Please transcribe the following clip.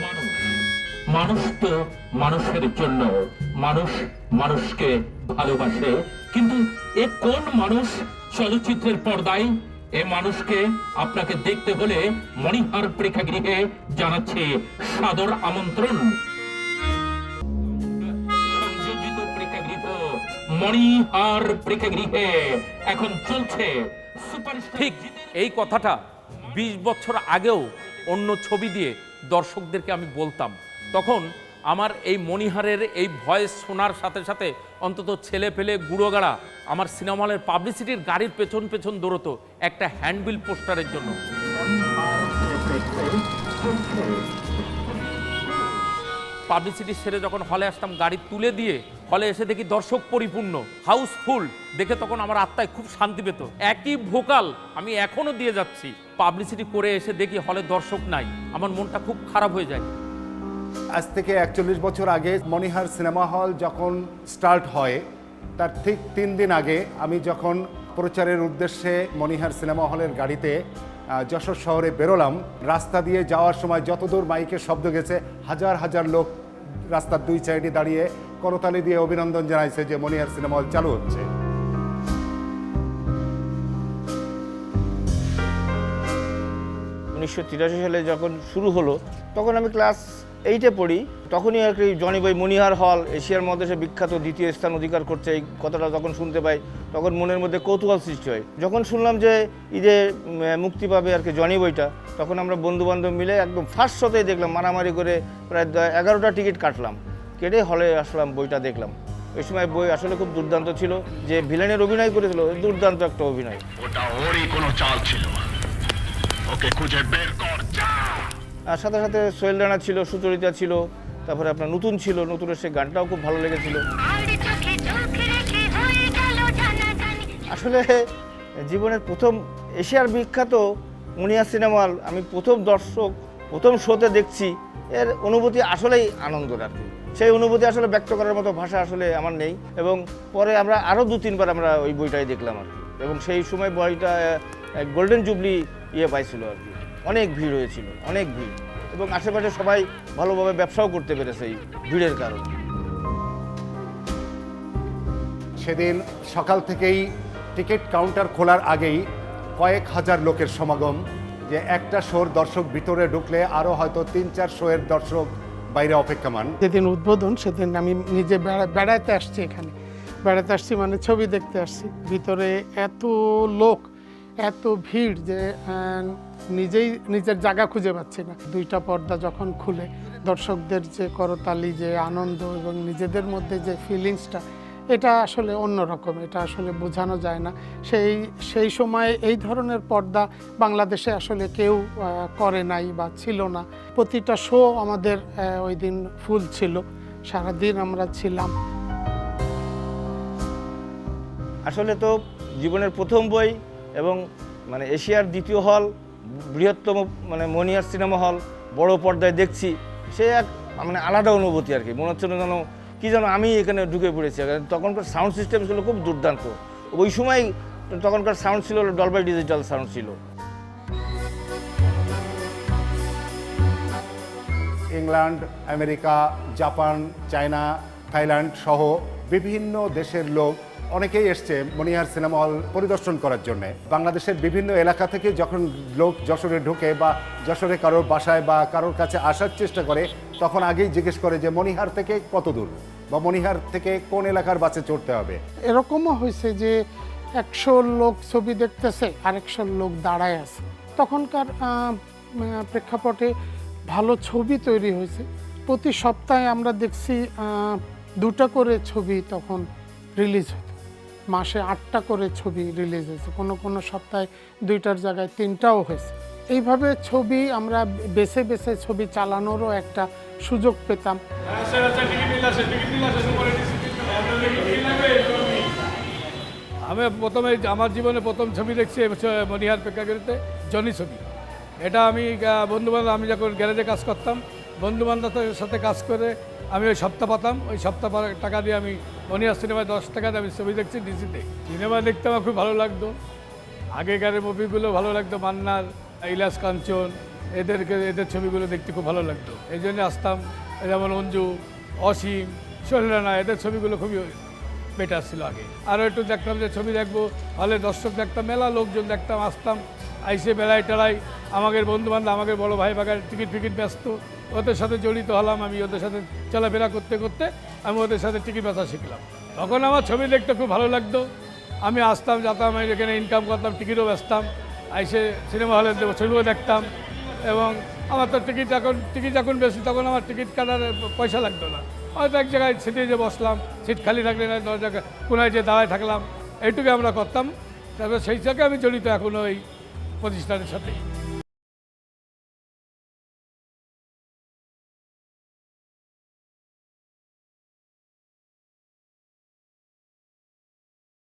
মানুষ মানুষ তো মানুষের জন্য, মানুষ মানুষকে ভালোবাসে, কিন্তু এ কোন মানুষ চলচ্চিত্রের পর্দায়? এ মানুষকে আপনাকে দেখতে হলে মণিহার প্রেক্ষাগৃহে জানাচ্ছি সাদর আমন্ত্রণ। সংযোজিত প্রেক্ষাগৃহ মণিহার প্রেক্ষাগৃহে এখন চলছে সুপারস্টার। ঠিক এই কথাটা 20 বছর আগেও অন্য ছবি দিয়ে দর্শকদেরকে আমি বলতাম। তখন আমার এই মণিহারের এই ভয়েস শোনার সাথে সাথে অন্তত ছেলে পেলে গুঁড়োগাড়া আমার সিনেমা হলের পাবলিসিটির গাড়ির পেছন পেছন দৌড়তো একটা হ্যান্ডবিল পোস্টারের জন্য। পাবলিসিটি সেরে যখন হলে আসতাম, গাড়ি তুলে দিয়ে হলে এসে দেখি দর্শক পরিপূর্ণ, হাউসফুল। দেখে তখন আমার আত্মায় খুব শান্তি পেত। একই ভোকাল আমি এখনো দিয়ে যাচ্ছি, পাবলিসিটি করে এসে দেখি হলে দর্শক নাই, আমার মনটা খুব খারাপ হয়ে যায়। আজ থেকে 41 বছর আগে মণিহার সিনেমা হল যখন স্টার্ট হয়, তার ঠিক 3 দিন আগে আমি যখন প্রচারের উদ্দেশ্যে মণিহার সিনেমা হলের গাড়িতে যশোর শহরে বেরোলাম, রাস্তা দিয়ে যাওয়ার সময় যতদূর মাইকের শব্দ গেছে, হাজার হাজার লোক রাস্তার 2 সাইডে দাঁড়িয়ে করতালি দিয়ে অভিনন্দন জানাইছে যে মণিহার সিনেমা হল চালু হচ্ছে। 1983 সালে যখন শুরু হলো, তখন আমি ক্লাস 8-এ পড়ি। তখনই আর কি জনি ভাই মণিহার হল এশিয়ার মধ্যে বিখ্যাত 2য় স্থান অধিকার করছে, এই কথাটা যখন শুনতে পাই তখন মনের মধ্যে কৌতূহল সৃষ্টি হয়। যখন শুনলাম যে ঈদে মুক্তি পাবে আর কি জনি বইটা, তখন আমরা বন্ধুবান্ধব মিলে একদম ফার্স্ট শোতেই দেখলাম, মারামারি করে প্রায় 11টা টিকিট কাটলাম, কেটে হলে আসলাম, বইটা দেখলাম। ওই সময় বই আসলে খুব দুর্দান্ত ছিল। যে ভিলেনের অভিনয় করেছিল, দুর্দান্ত একটা অভিনয়। ওটা ওরই কোনো চাল ছিল, ওকে খুঁজে বের কর। আর সাথে সাথে সোহেল রানা ছিল, সুচরিতা ছিল, তারপরে আপনার নতুন ছিল, নতুনের সে গানটাও খুব ভালো লেগেছিল। আসলে জীবনের প্রথম এশিয়ার বিখ্যাত মণিহার সিনেমা হল আমি প্রথম দর্শক, প্রথম শোতে দেখছি, এর অনুভূতি আসলেই আনন্দের আর কি। সেই অনুভূতি আসলে ব্যক্ত করার মতো ভাষা আসলে আমার নেই। এবং পরে আমরা আরও 2-3 বার আমরা ওই বইটাই দেখলাম আর কি। এবং সেই সময় বইটা গোল্ডেন জুবলি পাইছিল আর কি। অনেক ভিড় হয়েছিল, অনেক ভিড়, এবং আশেপাশে সবাই ভালোভাবে ব্যবসাও করতে পেরেছে এই ভিড়ের কারণে। সেদিন সকাল থেকেই টিকিট কাউন্টার খোলার আগেই কয়েক হাজার লোকের সমাগম, যে একটা শোর দর্শক ভিতরে ঢুকলে আরও হয়তো 3-4 শোয়ের দর্শক বাইরে অপেক্ষমান। যেদিন উদ্বোধন সেদিন আমি নিজে বেড়াতে আসছি, এখানে বেড়াতে আসছি মানে ছবি দেখতে আসছি। ভিতরে এত লোক, এত ভিড় যে নিজেই নিজের জায়গা খুঁজে পাচ্ছি না। 2টা পর্দা যখন খুলে দর্শকদের যে করতালি, যে আনন্দ এবং নিজেদের মধ্যে যে ফিলিংসটা, এটা আসলে অন্যরকম, এটা আসলে বোঝানো যায় না। সেই সময় এই ধরনের পর্দা বাংলাদেশে আসলে কেউ করে নাই বা ছিল না। প্রতিটা শো আমাদের ওই দিন ফুল ছিল, সারাদিন আমরা ছিলাম। আসলে তো জীবনের প্রথম বই এবং মানে এশিয়ার 2য় হল, বৃহত্তম মানে মণিহার সিনেমা হল, বড় পর্দায় দেখছি, সে এক মানে আলাদা অনুভূতি আর কি। মনে হচ্ছে না যেন কি যেন আমি এখানে ঢুকে পড়েছি। তখনকার সাউন্ড সিস্টেম ছিল খুব দুর্দান্ত। ওই সময় তখনকার সাউন্ড ছিল ডলবাই ডিজিটাল সাউন্ড ছিল। England, America, Japan, China, Thailand সহ বিভিন্ন দেশের লোক অনেকেই এসছে মণিহার সিনেমা হল পরিদর্শন করার জন্য। বাংলাদেশের বিভিন্ন এলাকা থেকে যখন লোক যশোরে ঢোকে বা যশোরে কারোর বাসায় বা কারোর কাছে আসার চেষ্টা করে, তখন আগেই জিজ্ঞেস করে যে মণিহার থেকে কত দূর বা মণিহার থেকে কোন এলাকার বাসে চড়তে হবে। এরকমও হয়েছে যে 100 লোক ছবি দেখতেছে আর 100 লোক দাঁড়ায় আছে। তখনকার প্রেক্ষাপটে ভালো ছবি তৈরি হয়েছে। প্রতি সপ্তাহে আমরা দেখছি 2টা করে ছবি তখন রিলিজ হতো, মাসে 8টা করে ছবি রিলিজ হয়েছে, কোনো কোনো সপ্তাহে 2টার জায়গায় 3টাও হয়েছে। এইভাবে ছবি আমরা বেছে বেছে ছবি চালানোরও একটা সুযোগ পেতাম। আমি প্রথমে আমার জীবনে প্রথম ছবি দেখছি মণিহার প্রেক্ষাগৃহে, জনি ছবি। এটা আমি বন্ধুবান্ধব, আমি যখন গ্যারেজে কাজ করতাম, বন্ধুবান্ধবের সাথে কাজ করে আমি ওই সপ্তাহ পাতাম, ওই সপ্তাহ টাকা দিয়ে আমি মণিহার সিনেমায় 10 টাকা দিয়ে আমি ছবি দেখছি ডিসিতে। সিনেমা দেখতে আমার খুব ভালো লাগতো। আগেকার মুভিগুলো ভালো লাগতো, মান্নার, ইলিয়াস কাঞ্চন, এদের ছবিগুলো দেখতে খুব ভালো লাগতো, এই জন্য আসতাম। যেমন অঞ্জু, অসীম, শৈল রানা, এদের ছবিগুলো খুবই বেটার ছিল আগে। আরও একটু দেখতাম যে ছবি দেখবো, হলে দর্শক দেখতাম, মেলা লোকজন দেখতাম, আসতাম, আইসে বেলায় টেলায় আমাদের বন্ধুবান্ধব, আমাদের বড় ভাই বাগার টিকিট ফিকিট ব্যস্ত, ওদের সাথে জড়িত হলাম। আমি ওদের সাথে চলাফেরা করতে করতে আমি ওদের সাথে টিকিট বেচা শিখলাম। তখন আমার ছবি দেখতে খুব ভালো লাগতো, আমি আসতাম, যেতাম, আমি এখানে ইনকাম করতাম, টিকিটও বেচতাম, আইসে সিনেমা হলে ছবিও দেখতাম। এবং আমার তো টিকিট যখন বেশি, তখন আমার টিকিট কাটার পয়সা লাগতো না, হয়তো এক জায়গায় সিটে যে বসলাম, সিট খালি থাকলে না, দরজা কোনায় যে দাঁড়ায় থাকলাম, এইটুকু আমরা করতাম। তারপরে সেই থেকে আমি জড়িত এখনও এই প্রতিষ্ঠানের সাথে।